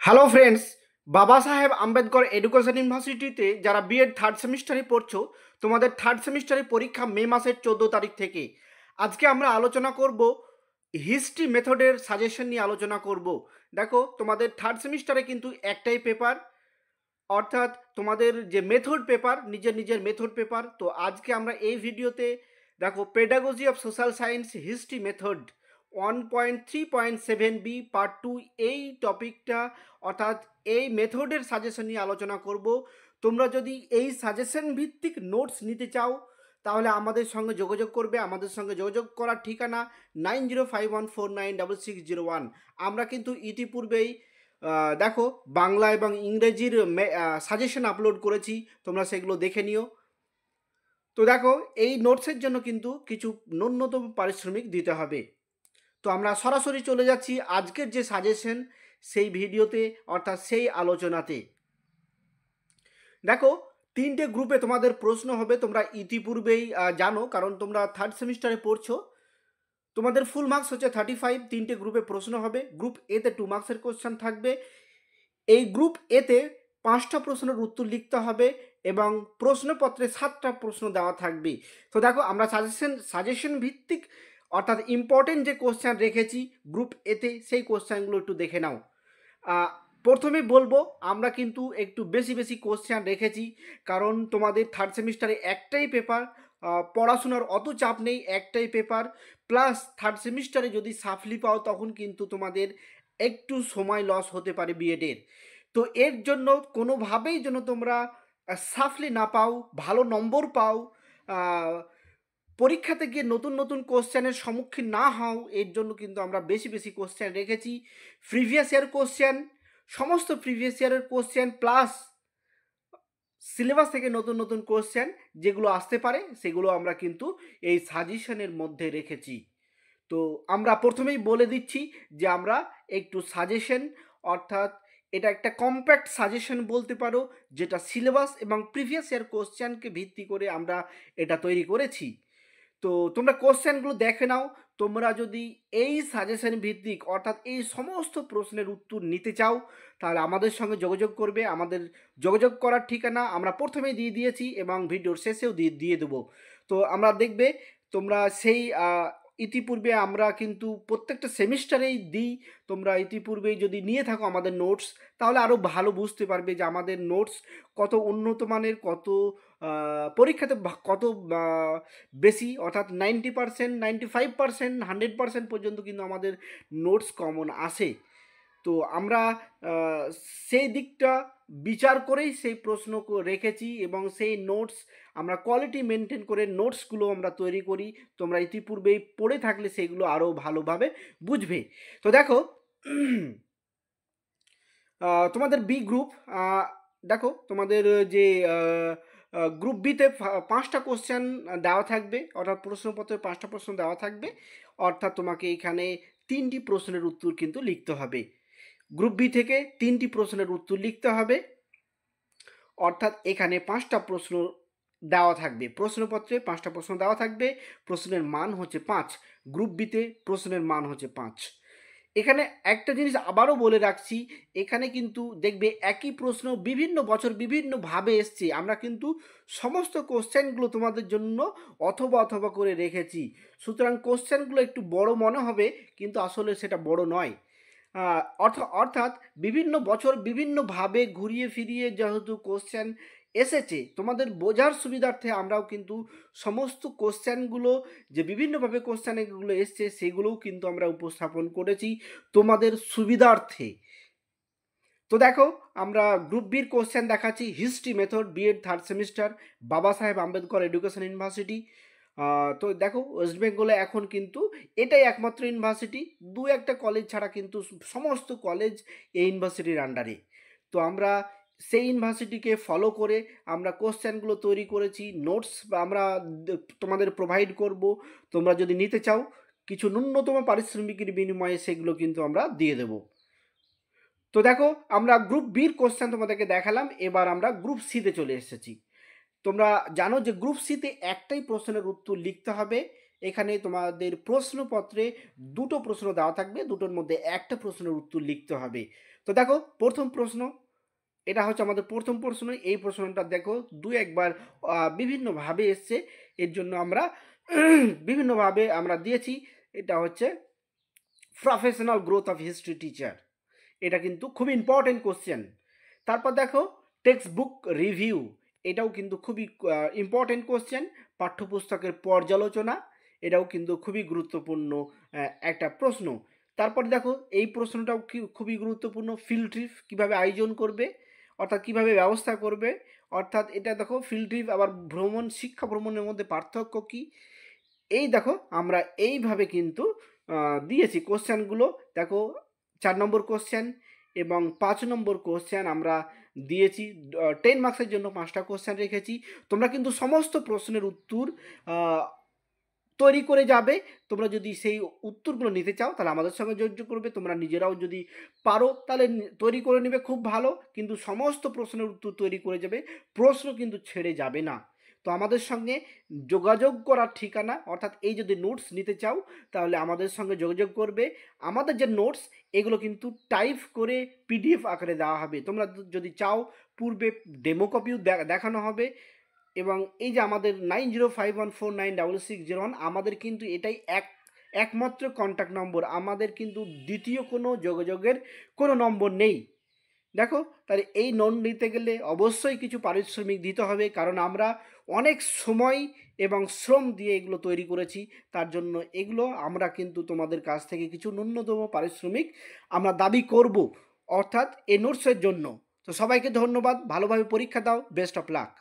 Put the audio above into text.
Hello friends, বাবা Saheb Ambedkar education ইউনিভার্সিটিতে যারা বিএড থার্ড সেমিস্টারে পড়ছো, তোমাদের থার্ড সেমিস্টারের পরীক্ষা মে মাসের 14 তারিখ থেকে। আজকে আমরা আলোচনা করব হিস্ট্রি মেথডের সাজেশন নিয়ে আলোচনা করব। দেখো, তোমাদের থার্ড সেমিস্টারে কিন্তু একটাই পেপার, অর্থাৎ তোমাদের যে মেথড পেপার, নিজের নিজের মেথড পেপার। তো আজকে আমরা এই ভিডিওতে দেখো pedagogy of social science history method 1.3.7b part 2 এই টপিকটা, অর্থাৎ এই মেথডের সাজেশন নিয়ে আলোচনা করব। তোমরা যদি এই সাজেশন ভিত্তিক নোটস নিতে চাও তাহলে আমাদের সঙ্গে যোগাযোগ করবে। আমাদের সঙ্গে যোগাযোগ করার ঠিকানা 9051496601। আমরা কিন্তু ইতিপূর্বেই দেখো বাংলা এবং ইংরেজির সাজেশন আপলোড করেছি, তোমরা সেগুলো দেখে নিও। তো দেখো, এই নোটসের জন্য কিন্তু কিছু ন্যূনতম পারিশ্রমিক দিতে হবে। তো আমরা সরাসরি চলে যাচ্ছি আজকের যে সাজেশন সেই ভিডিওতে, অর্থাৎ সেই আলোচনাতে। দেখো, তিনটে গ্রুপে তোমাদের প্রশ্ন হবে, তোমরা ইতিপূর্বেই জানো, কারণ তোমরা থার্ড সেমিস্টারে পড়ছো। তোমাদের ফুল মার্কস হচ্ছে 35, তিনটে গ্রুপে প্রশ্ন হবে। গ্রুপ এতে 2 মার্কসের কোশ্চেন থাকবে। এই গ্রুপ এতে 5টা প্রশ্নের উত্তর লিখতে হবে এবং প্রশ্নপত্রে 7টা প্রশ্ন দেওয়া থাকবে। তো দেখো, আমরা সাজেশন ভিত্তিক, অর্থাৎ ইম্পর্টেন্ট যে কোশ্চেন রেখেছি গ্রুপ এতে, সেই কোশ্চেনগুলো একটু দেখে নাও। প্রথমে বলবো, আমরা কিন্তু একটু বেশি বেশি কোশ্চেন রেখেছি, কারণ তোমাদের থার্ড সেমিস্টারে একটাই পেপার, পড়াশোনার অত চাপ নেই, একটাই পেপার। প্লাস থার্ড সেমিস্টারে যদি সাফলি পাও তখন কিন্তু তোমাদের একটু সময় লস হতে পারে বিএডের। তো এর জন্য কোনোভাবেই যেন তোমরা সাফলি না পাও, ভালো নম্বর পাও, পরীক্ষাতে গিয়ে নতুন নতুন কোশ্চেনের সম্মুখীন না হও, এর জন্য কিন্তু আমরা বেশি বেশি কোশ্চেন রেখেছি। প্রিভিয়াস ইয়ার কোশ্চেন, সমস্ত প্রিভিয়াস ইয়ারের কোশ্চেন প্লাস সিলেবাস থেকে নতুন নতুন কোশ্চেন যেগুলো আসতে পারে সেগুলো আমরা কিন্তু এই সাজেশনের মধ্যে রেখেছি। তো আমরা প্রথমেই বলে দিচ্ছি যে আমরা একটু সাজেশন, অর্থাৎ এটা একটা কম্প্যাক্ট সাজেশন বলতে পারো, যেটা সিলেবাস এবং প্রিভিয়াস ইয়ার কোশ্চেনকে ভিত্তি করে আমরা এটা তৈরি করেছি। তো তোমরা কোশ্চেনগুলো দেখে নাও। তোমরা যদি এই সাজেশন ভিত্তিক, অর্থাৎ এই সমস্ত প্রশ্নের উত্তর নিতে চাও তাহলে আমাদের সঙ্গে যোগাযোগ করবে। আমাদের যোগাযোগ করার ঠিকানা আমরা প্রথমেই দিয়ে দিয়েছি এবং ভিডিওর শেষেও দিয়ে দেবো। তো আমরা দেখবে তোমরা সেই ইতিপূর্বে আমরা কিন্তু প্রত্যেকটা সেমিস্টারেই দিই। তোমরা ইতিপূর্বেই যদি নিয়ে থাকো আমাদের নোটস, তাহলে আরও ভালো বুঝতে পারবে যে আমাদের নোটস কত উন্নত মানের, কত পরীক্ষাতে কত বেশি, অর্থাৎ 90%, 95%, 100% পর্যন্ত কিন্তু আমাদের নোটস কমন আসে। তো আমরা সেই দিকটা বিচার করেই সেই প্রশ্ন রেখেছি এবং সেই নোটস আমরা কোয়ালিটি মেনটেন করে নোটসগুলো আমরা তৈরি করি। তোমরা ইতিপূর্বেই পড়ে থাকলে সেগুলো আরও ভালোভাবে বুঝবে। তো দেখো, তোমাদের বি গ্রুপ, দেখো তোমাদের যে গ্রুপ বিতে 5টা কোশ্চেন দেওয়া থাকবে, অর্থাৎ প্রশ্নপত্রে 5টা প্রশ্ন দেওয়া থাকবে, অর্থাৎ তোমাকে এখানে 3টি প্রশ্নের উত্তর কিন্তু লিখতে হবে। গ্রুপ বি থেকে 3টি প্রশ্নের উত্তর লিখতে হবে, অর্থাৎ এখানে 5টা প্রশ্ন দেওয়া থাকবে, প্রশ্নপত্রে 5টা প্রশ্ন দেওয়া থাকবে। প্রশ্নের মান হচ্ছে 5, গ্রুপ বিতে প্রশ্নের মান হচ্ছে 5। এখানে একটা জিনিস আবারও বলে রাখছি, এখানে কিন্তু দেখবে একই প্রশ্ন বিভিন্ন বছর বিভিন্নভাবে এসছে। আমরা কিন্তু সমস্ত কোশ্চেনগুলো তোমাদের জন্য অথবা অথবা করে রেখেছি, সুতরাং কোশ্চেনগুলো একটু বড় মনে হবে কিন্তু আসলে সেটা বড় নয়। অর্থাৎ বিভিন্ন বছর বিভিন্নভাবে ঘুরিয়ে ফিরিয়ে যেহেতু কোশ্চেন এসেছে, তোমাদের বোঝার সুবিধার্থে আমরাও কিন্তু সমস্ত কোশ্চেনগুলো যে বিভিন্নভাবে কোশ্চেন এগুলো এসছে সেগুলোও কিন্তু আমরা উপস্থাপন করেছি তোমাদের সুবিধার্থে। তো দেখো, আমরা গ্রুপ বির কোশ্চেন দেখাচ্ছি। History method, B Ed third semester, Baba Saheb Ambedkar education university. তো দেখো, ওয়েস্ট বেঙ্গলে এখন কিন্তু এটাই একমাত্র ইউনিভার্সিটি, 2-1টা কলেজ ছাড়া কিন্তু সমস্ত কলেজ এই ইউনিভার্সিটির আন্ডারে। তো আমরা সেই ইউনিভার্সিটিকে ফলো করে আমরা কোশ্চেনগুলো তৈরি করেছি। নোটস আমরা তোমাদের প্রোভাইড করব। তোমরা যদি নিতে চাও কিছু ন্যূনতম পারিশ্রমিকের বিনিময়ে সেগুলো কিন্তু আমরা দিয়ে দেবো। তো দেখো, আমরা গ্রুপ বির কোশ্চেন তোমাদেরকে দেখালাম, এবার আমরা গ্রুপ সিতে চলে এসেছি। তোমরা জানো যে গ্রুপ সিতে একটাই প্রশ্নের উত্তর লিখতে হবে এখানে তোমাদের প্রশ্নপত্রে দুটো প্রশ্ন দেওয়া থাকবে, দুটোর মধ্যে একটা প্রশ্নের উত্তর লিখতে হবে। তো দেখো প্রথম প্রশ্ন, এটা হচ্ছে আমাদের প্রথম প্রশ্ন। এই প্রশ্নটা দেখো দু একবার বিভিন্নভাবে এসছে, এর জন্য আমরা বিভিন্নভাবে আমরা দিয়েছি। এটা হচ্ছে professional growth of history teacher, এটা কিন্তু খুব ইম্পর্টেন্ট কোশ্চেন। তারপর দেখো টেক্সট বুক রিভিউ, এটাও কিন্তু খুবই ইম্পর্টেন্ট কোশ্চেন। পাঠ্যপুস্তকের পর্যালোচনা, এটাও কিন্তু খুবই গুরুত্বপূর্ণ একটা প্রশ্ন। তারপর দেখো এই প্রশ্নটাও খুবই গুরুত্বপূর্ণ, ফিল্ড ট্রিপ কীভাবে আয়োজন করবে, অর্থাৎ কীভাবে ব্যবস্থা করবে। অর্থাৎ এটা দেখো ফিল্ড ট্রিপ আবার ভ্রমণ, শিক্ষা ভ্রমণের মধ্যে পার্থক্য কী, এই দেখো আমরা এইভাবে কিন্তু দিয়েছি কোশ্চেনগুলো। দেখো 4 নম্বর কোশ্চেন এবং 5 নম্বর কোশ্চেন আমরা দিয়েছি। 10 মার্কসের জন্য 5টা কোশ্চেন রেখেছি। তোমরা কিন্তু সমস্ত প্রশ্নের উত্তর তৈরি করে যাবে। তোমরা যদি সেই উত্তরগুলো নিতে চাও তাহলে আমাদের সঙ্গে যোগাযোগ করবে। তোমরা নিজেরাও যদি পারো তাহলে তৈরি করে নেবে, খুব ভালো। কিন্তু সমস্ত প্রশ্নের উত্তর তৈরি করে যাবে, প্রশ্ন কিন্তু ছেড়ে যাবে না। তো আমাদের সঙ্গে যোগাযোগ করার ঠিকানা, অর্থাৎ এই যদি নোটস নিতে চাও তাহলে আমাদের সঙ্গে যোগাযোগ করবে। আমাদের যে নোটস এগুলো কিন্তু টাইপ করে পিডিএফ আকারে দেওয়া হবে। তোমরা যদি চাও পূর্বে ডেমো কপিও দেখানো হবে। এবং এই যে আমাদের 9051496601, আমাদের কিন্তু এটাই একমাত্র কন্ট্যাক্ট নম্বর, আমাদের কিন্তু দ্বিতীয় কোনো যোগাযোগের কোনো নম্বর নেই। দেখো তাহলে এই লোন নিতে গেলে অবশ্যই কিছু পারিশ্রমিক দিতে হবে, কারণ আমরা অনেক সময় এবং শ্রম দিয়ে এগুলো তৈরি করেছি। তার জন্য এগুলো আমরা কিন্তু তোমাদের কাছ থেকে কিছু ন্যূনতম পারিশ্রমিক আমরা দাবি করব, অর্থাৎ এই নোটসের জন্য। তো সবাইকে ধন্যবাদ, ভালোভাবে পরীক্ষা দাও, বেস্ট অফ লাক।